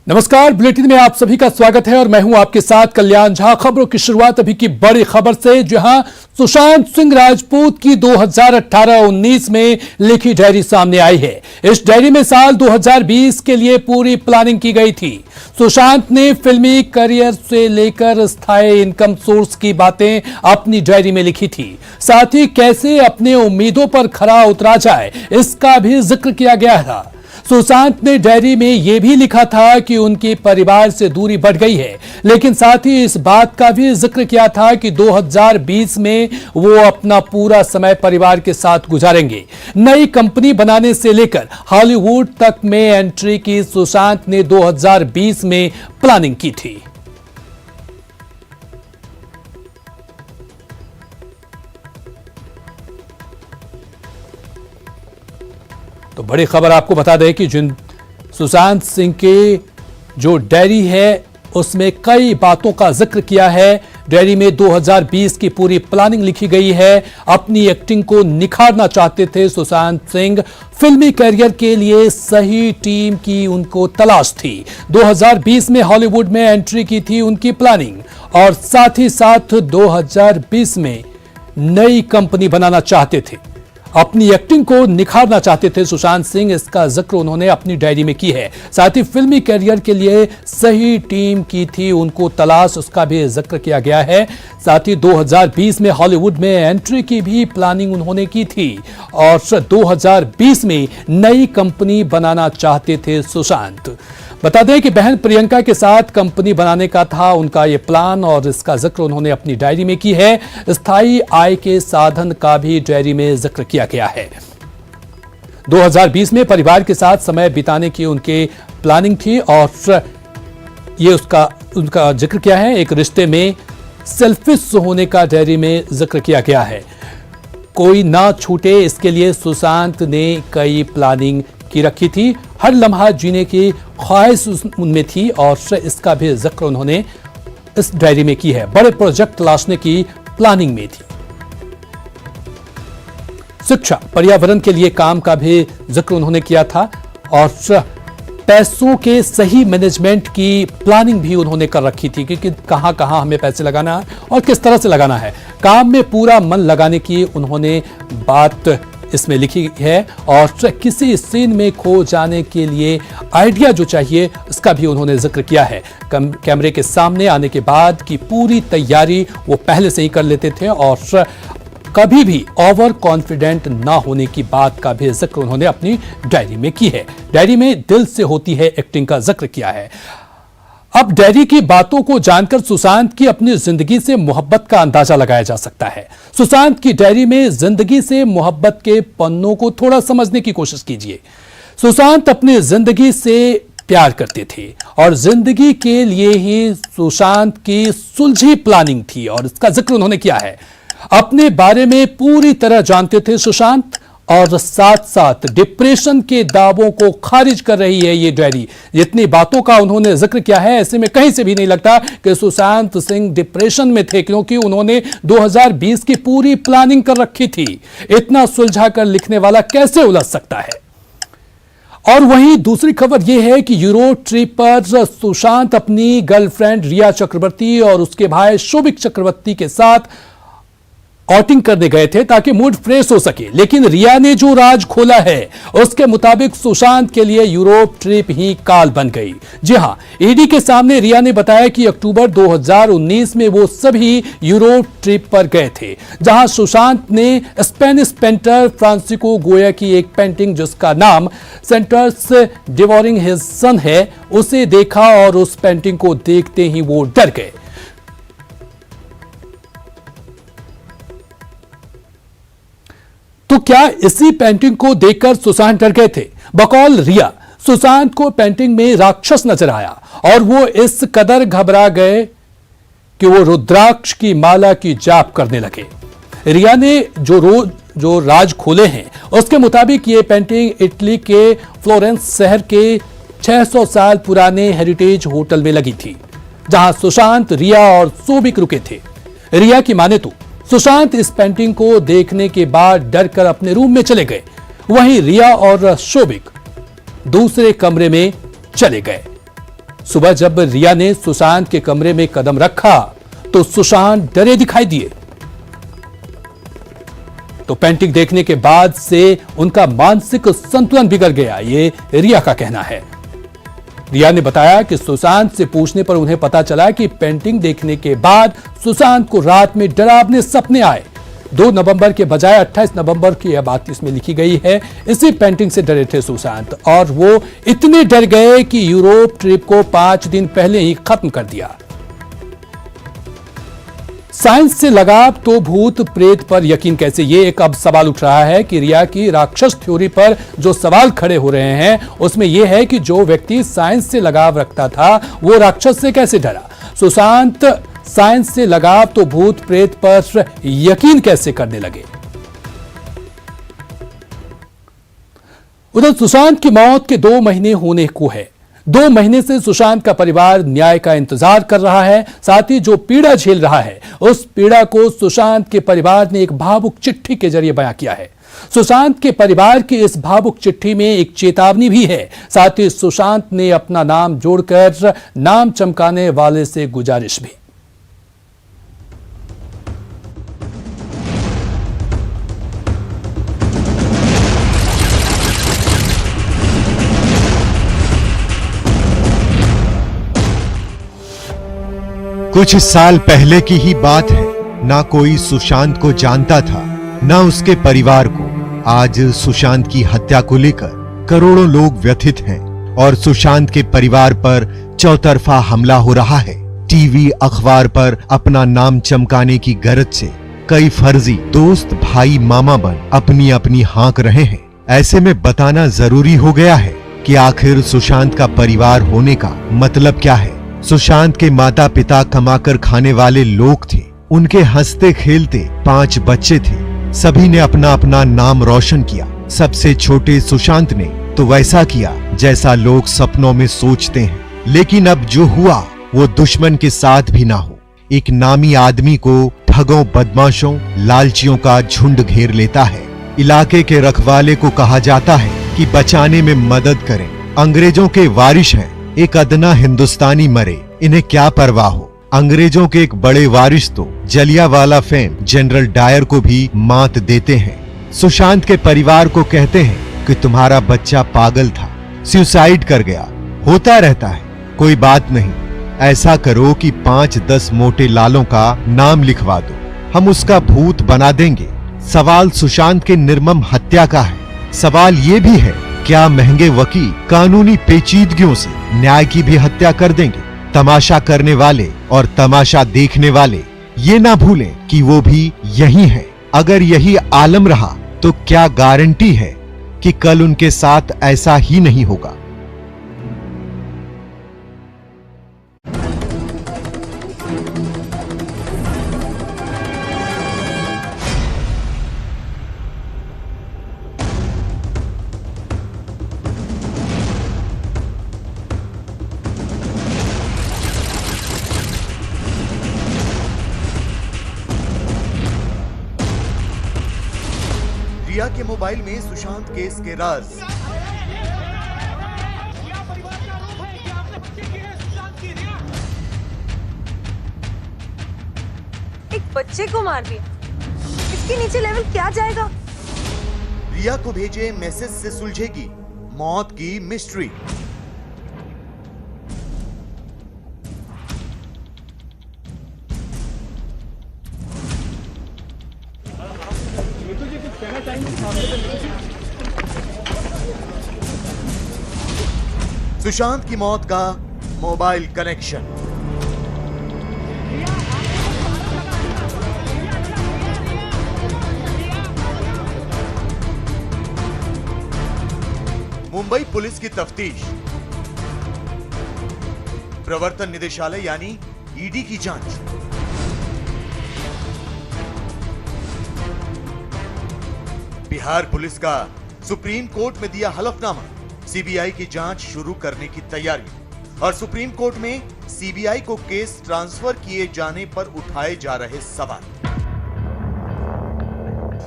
नमस्कार, बुलेटिन में आप सभी का स्वागत है और मैं हूं आपके साथ कल्याण झा। खबरों की शुरुआत अभी की बड़ी खबर से, जहां सुशांत सिंह राजपूत की 2018-19 में लिखी डायरी सामने आई है। इस डायरी में साल 2020 के लिए पूरी प्लानिंग की गई थी। सुशांत ने फिल्मी करियर से लेकर स्थायी इनकम सोर्स की बातें अपनी डायरी में लिखी थी। साथ ही कैसे अपने उम्मीदों पर खरा उतरा जाए, इसका भी जिक्र किया गया था। सुशांत ने डायरी में यह भी लिखा था कि उनके परिवार से दूरी बढ़ गई है, लेकिन साथ ही इस बात का भी जिक्र किया था कि 2020 में वो अपना पूरा समय परिवार के साथ गुजारेंगे। नई कंपनी बनाने से लेकर हॉलीवुड तक में एंट्री की सुशांत ने 2020 में प्लानिंग की थी। तो बड़ी खबर आपको बता दें कि जिन सुशांत सिंह के जो डायरी है उसमें कई बातों का जिक्र किया है। डायरी में 2020 की पूरी प्लानिंग लिखी गई है। अपनी एक्टिंग को निखारना चाहते थे सुशांत सिंह। फिल्मी करियर के लिए सही टीम की उनको तलाश थी। 2020 में हॉलीवुड में एंट्री की थी उनकी प्लानिंग, और साथ ही साथ 2020 में नई कंपनी बनाना चाहते थे। अपनी एक्टिंग को निखारना चाहते थे सुशांत सिंह, इसका जिक्र उन्होंने अपनी डायरी में की है। साथ ही फिल्मी करियर के लिए सही टीम की थी उनको तलाश, उसका भी जिक्र किया गया है। साथ ही 2020 में हॉलीवुड में एंट्री की भी प्लानिंग उन्होंने की थी, और 2020 में नई कंपनी बनाना चाहते थे सुशांत। बता दें कि बहन प्रियंका के साथ कंपनी बनाने का था उनका यह प्लान, और इसका जिक्र उन्होंने अपनी डायरी में की है। स्थायी आय के साधन का भी डायरी में जिक्र किया गया है। 2020 में परिवार के साथ समय बिताने की उनके प्लानिंग थी, और ये उनका जिक्र किया है। एक रिश्ते में सेल्फिश होने का डायरी में जिक्र किया गया है। कोई ना छूटे, इसके लिए सुशांत ने कई प्लानिंग की रखी थी। हर लम्हा जीने की ख्वाहिश उनमें थी, और इसका भी जिक्र उन्होंने इस डायरी में की है। बड़े प्रोजेक्ट तलाशने की प्लानिंग में थी। शिक्षा, पर्यावरण के लिए काम का भी जिक्र उन्होंने किया था, और पैसों के सही मैनेजमेंट की प्लानिंग भी उन्होंने कर रखी थी कि कहां कहां हमें पैसे लगाना है और किस तरह से लगाना है। काम में पूरा मन लगाने की उन्होंने बात इसमें लिखी है, और किसी सीन में खो जाने के लिए आइडिया जो चाहिए उसका भी उन्होंने जिक्र किया है। कैमरे के सामने आने के बाद की पूरी तैयारी वो पहले से ही कर लेते थे, और कभी भी ओवर कॉन्फिडेंट ना होने की बात का भी जिक्र उन्होंने अपनी डायरी में की है। डायरी में दिल से होती है एक्टिंग का जिक्र किया है। अब डायरी की बातों को जानकर सुशांत की अपनी जिंदगी से मोहब्बत का अंदाजा लगाया जा सकता है। सुशांत की डायरी में जिंदगी से मोहब्बत के पन्नों को थोड़ा समझने की कोशिश कीजिए। सुशांत अपनी जिंदगी से प्यार करते थे, और जिंदगी के लिए ही सुशांत की सुलझी प्लानिंग थी, और इसका जिक्र उन्होंने किया है। अपने बारे में पूरी तरह जानते थे सुशांत, और साथ साथ डिप्रेशन के दावों को खारिज कर रही है ये डायरी। जितनी बातों का उन्होंने जिक्र किया है, ऐसे में कहीं से भी नहीं लगता कि सुशांत सिंह डिप्रेशन में थे, क्योंकि उन्होंने 2020 की पूरी प्लानिंग कर रखी थी। इतना सुलझा कर लिखने वाला कैसे उलझ सकता है। और वहीं दूसरी खबर यह है कि यूरोप ट्रिप पर सुशांत अपनी गर्लफ्रेंड रिया चक्रवर्ती और उसके भाई शोभिक चक्रवर्ती के साथ आउटिंग करने गए थे ताकि मूड फ्रेश हो सके, लेकिन रिया ने जो राज खोला है उसके मुताबिक सुशांत के लिए यूरोप ट्रिप ही काल बन गई। जी हां, ईडी के सामने रिया ने बताया कि अक्टूबर 2019 में वो सभी यूरोप ट्रिप पर गए थे, जहां सुशांत ने स्पेनिश पेंटर फ्रांसिस्को गोया की एक पेंटिंग जिसका नाम सेंटर्स डिवोरिंग हिज सन है, उसे देखा, और उस पेंटिंग को देखते ही वो डर गए। तो क्या इसी पेंटिंग को देखकर सुशांत डर गए थे? बकौल रिया, सुशांत को पेंटिंग में राक्षस नजर आया, और वो इस कदर घबरा गए कि वो रुद्राक्ष की माला की जाप करने लगे। रिया ने जो राज खोले हैं उसके मुताबिक ये पेंटिंग इटली के फ्लोरेंस शहर के 600 साल पुराने हेरिटेज होटल में लगी थी, जहां सुशांत, रिया और शोभिक रुके थे। रिया की माने तो सुशांत इस पेंटिंग को देखने के बाद डर कर अपने रूम में चले गए। वहीं रिया और शोभिक दूसरे कमरे में चले गए। सुबह जब रिया ने सुशांत के कमरे में कदम रखा तो सुशांत डरे दिखाई दिए। तो पेंटिंग देखने के बाद से उनका मानसिक संतुलन बिगड़ गया, ये रिया का कहना है। रिया ने बताया कि सुशांत से पूछने पर उन्हें पता चला कि पेंटिंग देखने के बाद सुशांत को रात में डरावने सपने आए। 2 नवंबर के बजाय 28 नवंबर की यह बात इसमें लिखी गई है। इसी पेंटिंग से डरे थे सुशांत और वो इतने डर गए कि यूरोप ट्रिप को 5 दिन पहले ही खत्म कर दिया। साइंस से लगाव तो भूत प्रेत पर यकीन कैसे, ये एक अब सवाल उठ रहा है कि रिया की राक्षस थ्योरी पर जो सवाल खड़े हो रहे हैं उसमें यह है कि जो व्यक्ति साइंस से लगाव रखता था वो राक्षस से कैसे डरा। सुशांत साइंस से लगाव तो भूत प्रेत पर यकीन कैसे करने लगे। उधर सुशांत की मौत के 2 महीने होने को है। 2 महीने से सुशांत का परिवार न्याय का इंतजार कर रहा है। साथ ही जो पीड़ा झेल रहा है उस पीड़ा को सुशांत के परिवार ने एक भावुक चिट्ठी के जरिए बयां किया है। सुशांत के परिवार की इस भावुक चिट्ठी में एक चेतावनी भी है। साथ ही सुशांत ने अपना नाम जोड़कर नाम चमकाने वाले से गुजारिश भी। कुछ साल पहले की ही बात है। ना कोई सुशांत को जानता था, ना उसके परिवार को। आज सुशांत की हत्या को लेकर करोड़ों लोग व्यथित हैं और सुशांत के परिवार पर चौतरफा हमला हो रहा है। टीवी अखबार पर अपना नाम चमकाने की गरज से कई फर्जी दोस्त भाई मामा बन अपनी अपनी हाँक रहे हैं। ऐसे में बताना जरूरी हो गया है कि आखिर सुशांत का परिवार होने का मतलब क्या है। सुशांत के माता पिता कमाकर खाने वाले लोग थे। उनके हंसते खेलते 5 बच्चे थे। सभी ने अपना अपना नाम रोशन किया। सबसे छोटे सुशांत ने तो वैसा किया जैसा लोग सपनों में सोचते हैं। लेकिन अब जो हुआ वो दुश्मन के साथ भी ना हो। एक नामी आदमी को ठगों, बदमाशों, लालचियों का झुंड घेर लेता है। इलाके के रखवाले को कहा जाता है कि बचाने में मदद करें। अंग्रेजों के वारिश हैं। एक अदना हिंदुस्तानी मरे, इन्हें क्या परवाह हो। अंग्रेजों के एक बड़े वारिस तो जलियांवाला फेम जनरल डायर को भी मात देते हैं। सुशांत के परिवार को कहते हैं कि तुम्हारा बच्चा पागल था, सुसाइड कर गया। होता रहता है, कोई बात नहीं। ऐसा करो कि 5-10 मोटे लालों का नाम लिखवा दो, हम उसका भूत बना देंगे। सवाल सुशांत के निर्मम हत्या का है। सवाल ये भी है, क्या महंगे वकील कानूनी पेचीदगियों से न्याय की भी हत्या कर देंगे। तमाशा करने वाले और तमाशा देखने वाले ये ना भूलें कि वो भी यही हैं। अगर यही आलम रहा तो क्या गारंटी है कि कल उनके साथ ऐसा ही नहीं होगा। रिया के मोबाइल में सुशांत केस के राज। एक बच्चे को मार दिया, इसके नीचे लेवल क्या जाएगा। रिया को भेजे मैसेज से सुलझेगी मौत की मिस्ट्री। सुशांत की मौत का मोबाइल कनेक्शन। मुंबई पुलिस की तफ्तीश, प्रवर्तन निदेशालय यानी ईडी की जांच। बिहार पुलिस का सुप्रीम कोर्ट में दिया हलफनामा, सीबीआई की जांच शुरू करने की तैयारी। और सुप्रीम कोर्ट में सीबीआई को केस ट्रांसफर किए जाने पर उठाए जा रहे सवाल।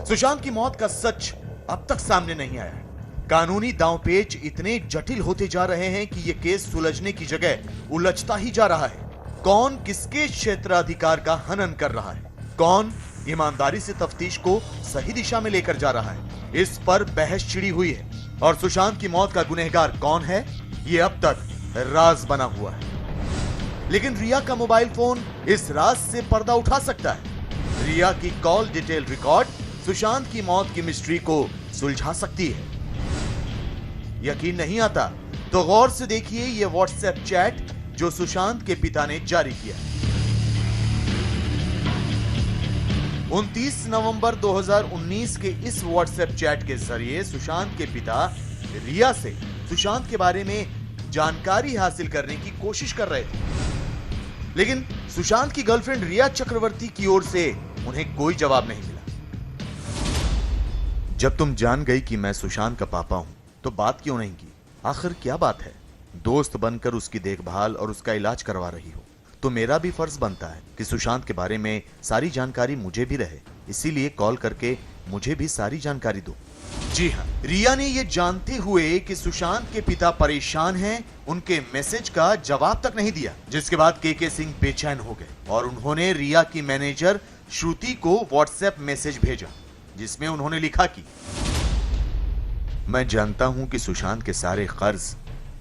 सुशांत की मौत का सच अब तक सामने नहीं आया है। कानूनी दांवपेच इतने जटिल होते जा रहे हैं कि यह केस सुलझने की जगह उलझता ही जा रहा है। कौन किसके क्षेत्राधिकार का हनन कर रहा है, कौन ईमानदारी से तफ्तीश को सही दिशा में लेकर जा रहा है, इस पर बहस छिड़ी हुई है। और सुशांत की मौत का गुनहगार कौन है, यह अब तक राज बना हुआ है। लेकिन रिया का मोबाइल फोन इस राज से पर्दा उठा सकता है। रिया की कॉल डिटेल रिकॉर्ड सुशांत की मौत की मिस्ट्री को सुलझा सकती है। यकीन नहीं आता तो गौर से देखिए यह व्हाट्सएप चैट जो सुशांत के पिता ने जारी किया। 29 नवंबर 2019 के इस व्हाट्सएप चैट के जरिए सुशांत के पिता रिया से सुशांत के बारे में जानकारी हासिल करने की कोशिश कर रहे थे, लेकिन सुशांत की गर्लफ्रेंड रिया चक्रवर्ती की ओर से उन्हें कोई जवाब नहीं मिला। जब तुम जान गई कि मैं सुशांत का पापा हूं तो बात क्यों नहीं की? आखिर क्या बात है? दोस्त बनकर उसकी देखभाल और उसका इलाज करवा रही हो तो मेरा भी फर्ज बनता है कि सुशांत के बारे में सारी जानकारी मुझे भी रहे, इसीलिए कॉल करके मुझे भी सारी जानकारी दो। जी हाँ, रिया ने यह जानते हुए कि सुशांत के पिता परेशान हैं, उनके मैसेज का जवाब तक नहीं दिया, जिसके बाद के सिंह बेचैन हो गए और उन्होंने रिया की मैनेजर श्रुति को व्हाट्सएप मैसेज भेजा, जिसमें उन्होंने लिखा कि मैं जानता हूं कि सुशांत के सारे कर्ज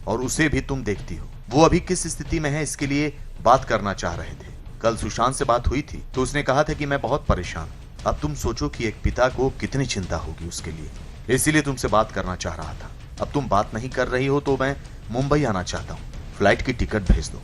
और उसे भी तुम देखती हो, वो अभी किस स्थिति में है इसके लिए बात करना चाह रहे थे। कल सुशांत से बात हुई थी तो उसने कहा था कि मैं बहुत परेशान। अब तुम सोचो कि एक पिता को कितनी चिंता होगी उसके लिए, इसीलिए तुमसे बात करना चाह रहा था। अब तुम बात नहीं कर रही हो तो मैं मुंबई आना चाहता हूँ, फ्लाइट की टिकट भेज दो।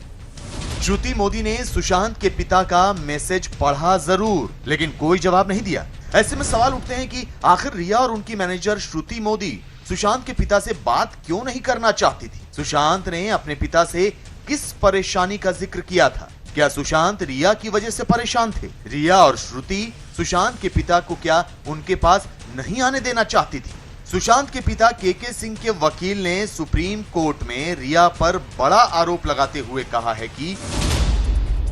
श्रुति मोदी ने सुशांत के पिता का मैसेज पढ़ा जरूर, लेकिन कोई जवाब नहीं दिया। ऐसे में सवाल उठते हैं कि आखिर रिया और उनकी मैनेजर श्रुति मोदी सुशांत के पिता से बात क्यों नहीं करना चाहती थी? सुशांत ने अपने पिता से किस परेशानी का जिक्र किया था? क्या सुशांत रिया की वजह से परेशान थे? रिया और श्रुति सुशांत के पिता को क्या उनके पास नहीं आने देना चाहती थी? सुशांत के पिता के सिंह के वकील ने सुप्रीम कोर्ट में रिया पर बड़ा आरोप लगाते हुए कहा है कि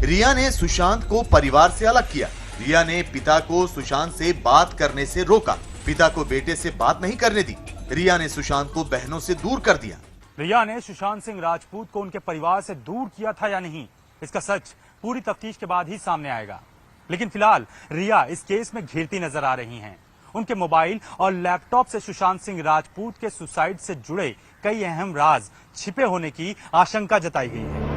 रिया ने सुशांत को परिवार से अलग किया। रिया ने पिता को सुशांत से बात करने से रोका, पिता को बेटे से बात नहीं करने दी। रिया ने सुशांत को बहनों से दूर कर दिया। रिया ने सुशांत सिंह राजपूत को उनके परिवार से दूर किया था या नहीं, इसका सच पूरी तफ्तीश के बाद ही सामने आएगा। लेकिन फिलहाल रिया इस केस में घिरती नजर आ रही हैं। उनके मोबाइल और लैपटॉप से सुशांत सिंह राजपूत के सुसाइड से जुड़े कई अहम राज छिपे होने की आशंका जताई गई है।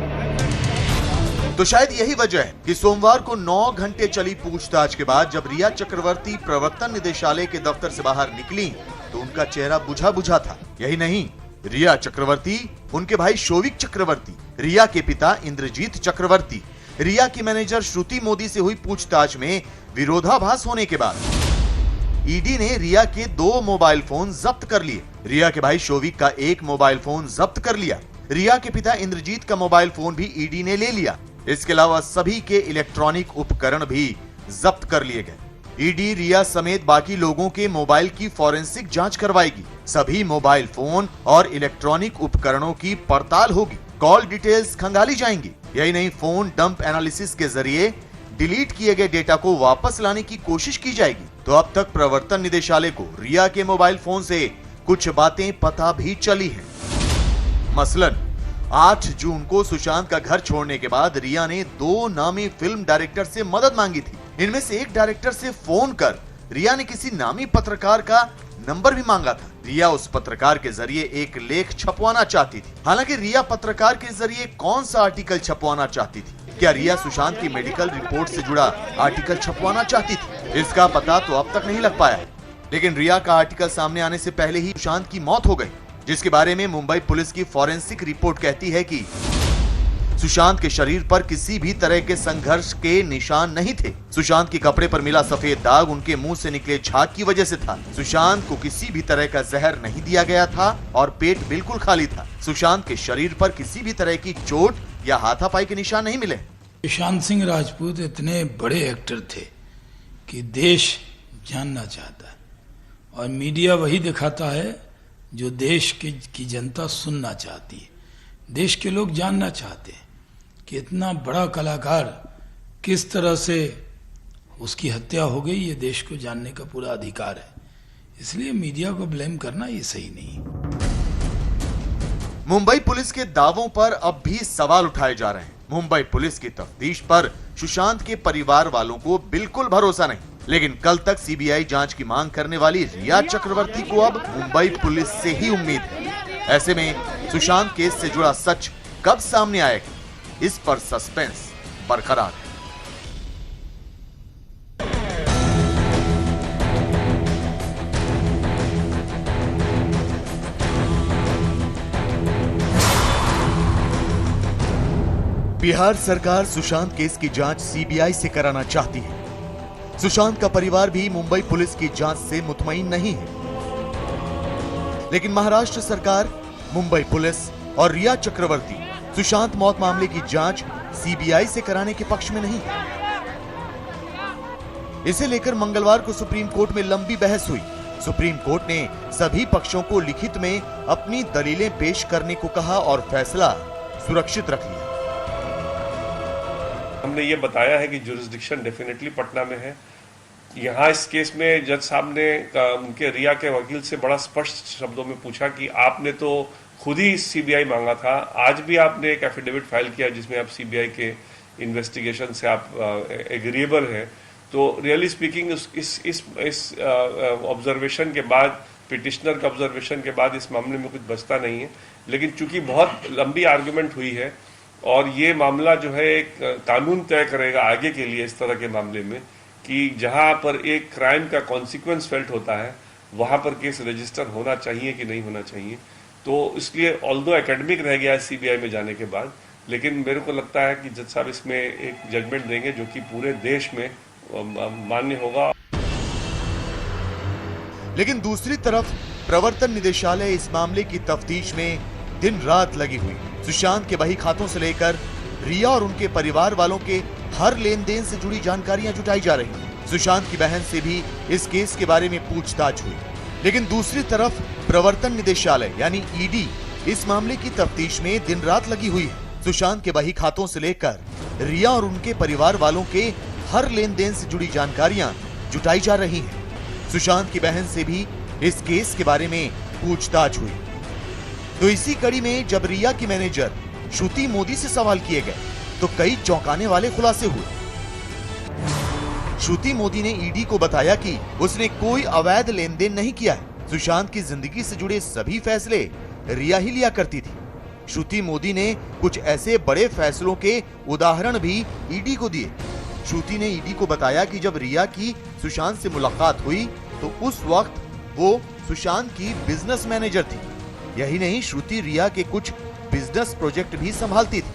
तो शायद यही वजह है कि सोमवार को 9 घंटे चली पूछताछ के बाद जब रिया चक्रवर्ती प्रवर्तन निदेशालय के दफ्तर से बाहर निकली तो उनका चेहरा बुझा बुझा था। यही नहीं, रिया चक्रवर्ती, उनके भाई शोविक चक्रवर्ती, रिया के पिता इंद्रजीत चक्रवर्ती, रिया की मैनेजर श्रुति मोदी से हुई पूछताछ में विरोधाभास होने के बाद ईडी ने रिया के 2 मोबाइल फोन जब्त कर लिए। रिया के भाई शोविक का 1 मोबाइल फोन जब्त कर लिया। रिया के पिता इंद्रजीत का मोबाइल फोन भी ईडी ने ले लिया। इसके अलावा सभी के इलेक्ट्रॉनिक उपकरण भी जब्त कर लिए गए। ईडी रिया समेत बाकी लोगों के मोबाइल की फॉरेंसिक जांच करवाएगी। सभी मोबाइल फोन और इलेक्ट्रॉनिक उपकरणों की पड़ताल होगी। कॉल डिटेल्स खंगाली जाएंगी। यही नहीं, फोन डंप एनालिसिस के जरिए डिलीट किए गए डेटा को वापस लाने की कोशिश की जाएगी। तो अब तक प्रवर्तन निदेशालय को रिया के मोबाइल फोन से कुछ बातें पता भी चली हैं। मसलन 8 जून को सुशांत का घर छोड़ने के बाद रिया ने 2 नामी फिल्म डायरेक्टर से मदद मांगी थी। इनमें से एक डायरेक्टर से फोन कर रिया ने किसी नामी पत्रकार का नंबर भी मांगा था। रिया उस पत्रकार के जरिए एक लेख छपवाना चाहती थी। हालांकि रिया पत्रकार के जरिए कौन सा आर्टिकल छपवाना चाहती थी? क्या रिया सुशांत की मेडिकल रिपोर्ट से जुड़ा आर्टिकल छपवाना चाहती थी? इसका पता तो अब तक नहीं लग पाया। लेकिन रिया का आर्टिकल सामने आने से पहले ही सुशांत की मौत हो गई, जिसके बारे में मुंबई पुलिस की फॉरेंसिक रिपोर्ट कहती है कि सुशांत के शरीर पर किसी भी तरह के संघर्ष के निशान नहीं थे। सुशांत के कपड़े पर मिला सफेद दाग उनके मुंह से निकले झाग की वजह से था। सुशांत को किसी भी तरह का जहर नहीं दिया गया था और पेट बिल्कुल खाली था। सुशांत के शरीर पर किसी भी तरह की चोट या हाथापाई के निशान नहीं मिले। सुशांत सिंह राजपूत इतने बड़े एक्टर थे कि देश जानना चाहता है और मीडिया वही दिखाता है जो देश की जनता सुनना चाहती है। देश के लोग जानना चाहते हैं कि इतना बड़ा कलाकार किस तरह से उसकी हत्या हो गई। ये देश को जानने का पूरा अधिकार है। इसलिए मीडिया को ब्लेम करना ये सही नहीं। मुंबई पुलिस के दावों पर अब भी सवाल उठाए जा रहे हैं। मुंबई पुलिस की तफ्तीश पर सुशांत के परिवार वालों को बिल्कुल भरोसा नहीं, लेकिन कल तक सीबीआई जांच की मांग करने वाली रिया चक्रवर्ती को अब मुंबई पुलिस से ही उम्मीद है। ऐसे में सुशांत केस से जुड़ा सच कब सामने आएगा, इस पर सस्पेंस बरकरार है। बिहार सरकार सुशांत केस की जांच सीबीआई से कराना चाहती है। सुशांत का परिवार भी मुंबई पुलिस की जांच से मुतमईन नहीं है, लेकिन महाराष्ट्र सरकार, मुंबई पुलिस और रिया चक्रवर्ती सुशांत मौत मामले की जांच सीबीआई से कराने के पक्ष में नहीं है। इसे लेकर मंगलवार को सुप्रीम कोर्ट में लंबी बहस हुई। सुप्रीम कोर्ट ने सभी पक्षों को लिखित में अपनी दलीलें पेश करने को कहा और फैसला सुरक्षित रख लिया। हमने ये बताया है कि जुरिस्डिक्शन डेफिनेटली पटना में है। यहाँ इस केस में जज साहब ने उनके रिया के वकील से बड़ा स्पष्ट शब्दों में पूछा कि आपने तो खुद ही सीबीआई मांगा था, आज भी आपने एक एफिडेविट फाइल किया जिसमें आप सीबीआई के इन्वेस्टिगेशन से आप एग्रीएबल है। तो रियली स्पीकिंग इस ऑब्जर्वेशन के बाद, पिटिशनर के ऑब्जर्वेशन के बाद इस मामले में कुछ बचता नहीं है। लेकिन चूंकि बहुत लंबी आर्गुमेंट हुई है और ये मामला जो है एक कानून तय करेगा आगे के लिए इस तरह के मामले में कि जहां पर एक क्राइम का कॉन्सिक्वेंस फेल्ट होता है वहां पर केस रजिस्टर होना चाहिए कि नहीं होना चाहिए। तो इसलिए ऑल्दो एकेडमिक रह गया है सीबीआई में जाने के बाद, लेकिन मेरे को लगता है कि जज साहब इसमें एक जजमेंट देंगे जो कि पूरे देश में मान्य होगा। लेकिन दूसरी तरफ प्रवर्तन निदेशालय इस मामले की तफ्तीश में दिन रात लगी हुई। सुशांत के बही खातों से लेकर रिया और उनके परिवार वालों के हर लेन देन से जुड़ी जानकारियां जुटाई जा रही हैं। सुशांत की बहन से भी इस केस के बारे में पूछताछ हुई। लेकिन दूसरी तरफ प्रवर्तन निदेशालय यानी ईडी इस मामले की तफ्तीश में दिन रात लगी हुई है। सुशांत के बही खातों से लेकर रिया और उनके परिवार वालों के हर लेन देन से जुड़ी जानकारियां जुटाई जा रही हैं। सुशांत की बहन से भी इस केस के बारे में पूछताछ हुई। तो इसी कड़ी में जब रिया की मैनेजर श्रुति मोदी से सवाल किए गए तो कई चौंकाने वाले खुलासे हुए। श्रुति मोदी ने ईडी को बताया कि उसने कोई अवैध लेन देन नहीं किया है। सुशांत की जिंदगी से जुड़े सभी फैसले रिया ही लिया करती थी। श्रुति मोदी ने कुछ ऐसे बड़े फैसलों के उदाहरण भी ईडी को दिए। श्रुति ने ईडी को बताया कि जब रिया की सुशांत से मुलाकात हुई तो उस वक्त वो सुशांत की बिजनेस मैनेजर थी। यही नहीं, श्रुति रिया के कुछ बिजनेस प्रोजेक्ट भी संभालती थी।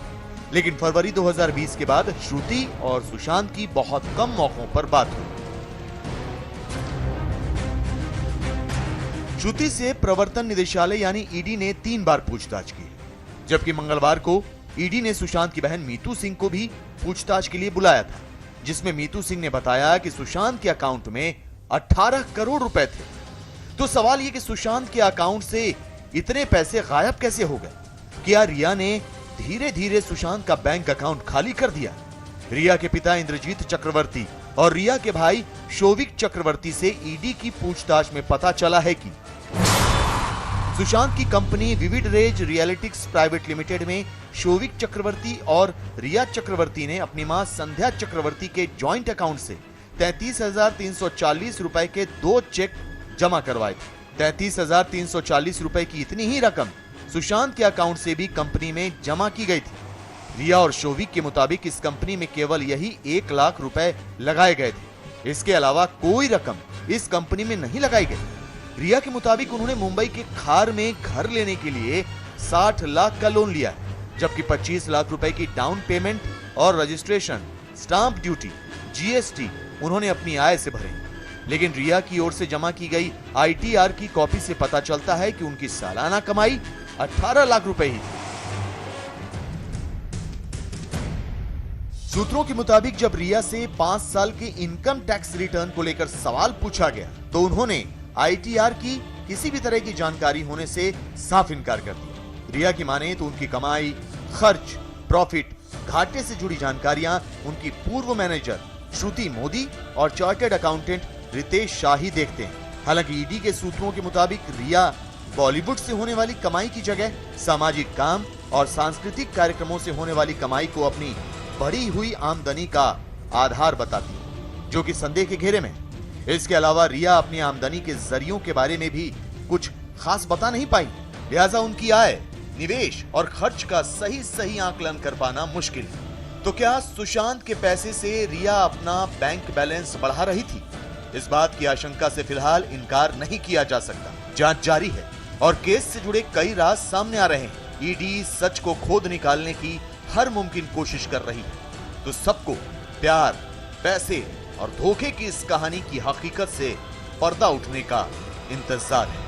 लेकिन फरवरी 2020 के बाद श्रुति और सुशांत की बहुत कम मौकों पर बात हुई। श्रुति से प्रवर्तन निदेशालय यानी ईडी ने 3 बार पूछताछ की, जबकि मंगलवार को ईडी ने सुशांत की बहन मीतू सिंह को भी पूछताछ के लिए बुलाया था, जिसमें मीतू सिंह ने बताया कि सुशांत के अकाउंट में 18 करोड़ रुपए थे। तो सवाल यह कि सुशांत के अकाउंट से इतने पैसे गायब कैसे हो गए? क्या रिया ने धीरे धीरे सुशांत का बैंक अकाउंट खाली कर दिया? रिया के पिता इंद्रजीत चक्रवर्ती और रिया के भाई शोविक चक्रवर्ती से ईडी की पूछताछ में पता चला है कि सुशांत की company Vivid Rage Realitix private limited में शोविक चक्रवर्ती और रिया चक्रवर्ती ने अपनी मां संध्या चक्रवर्ती के जॉइंट अकाउंट से 33,340 रुपए के 2 चेक जमा करवाए थे। 33,340 रुपए की इतनी ही रकम सुशांत के अकाउंट से भी कंपनी में जमा की गई थी। रिया और शोविक के मुताबिक इस कंपनी में केवल यही 1 लाख रुपए लगाए गए थे। इसके अलावा कोई रकम इस कंपनी में नहीं लगाई गई। रिया के मुताबिक उन्होंने मुंबई के खार में घर लेने के लिए 60 लाख का लोन लिया है, जबकि 25 लाख रुपए की डाउन पेमेंट और रजिस्ट्रेशन, स्टाम्प ड्यूटी, जीएसटी उन्होंने अपनी आय से भरे। लेकिन रिया की ओर से जमा की गई आईटीआर की कॉपी से पता चलता है कि उनकी सालाना कमाई 18 लाख रुपए ही थी। सूत्रों के मुताबिक जब रिया से 5 साल के इनकम टैक्स रिटर्न को लेकर सवाल पूछा गया तो उन्होंने आईटीआर की किसी भी तरह की जानकारी होने से साफ इनकार कर दिया। रिया की माने तो उनकी कमाई, खर्च, प्रॉफिट, घाटे से जुड़ी जानकारियां उनकी पूर्व मैनेजर श्रुति मोदी और चार्टर्ड अकाउंटेंट रितेश शाह ही देखते हैं। हालांकि ईडी के सूत्रों के मुताबिक रिया बॉलीवुड से होने वाली कमाई की जगह सामाजिक काम और सांस्कृतिक कार्यक्रमों से होने वाली कमाई को अपनी बढ़ी हुई आमदनी का आधार बताती है, जो कि संदेह के घेरे में। इसके अलावा रिया अपनी आमदनी के जरियों के बारे में भी कुछ खास बता नहीं पाई, लिहाजा उनकी आय, निवेश और खर्च का सही आकलन कर पाना मुश्किल है। तो क्या सुशांत के पैसे से रिया अपना बैंक बैलेंस बढ़ा रही थी? इस बात की आशंका से फिलहाल इनकार नहीं किया जा सकता। जांच जारी है और केस से जुड़े कई राज सामने आ रहे हैं। ईडी सच को खोद निकालने की हर मुमकिन कोशिश कर रही है। तो सबको प्यार, पैसे और धोखे की इस कहानी की हकीकत से पर्दा उठने का इंतजार है।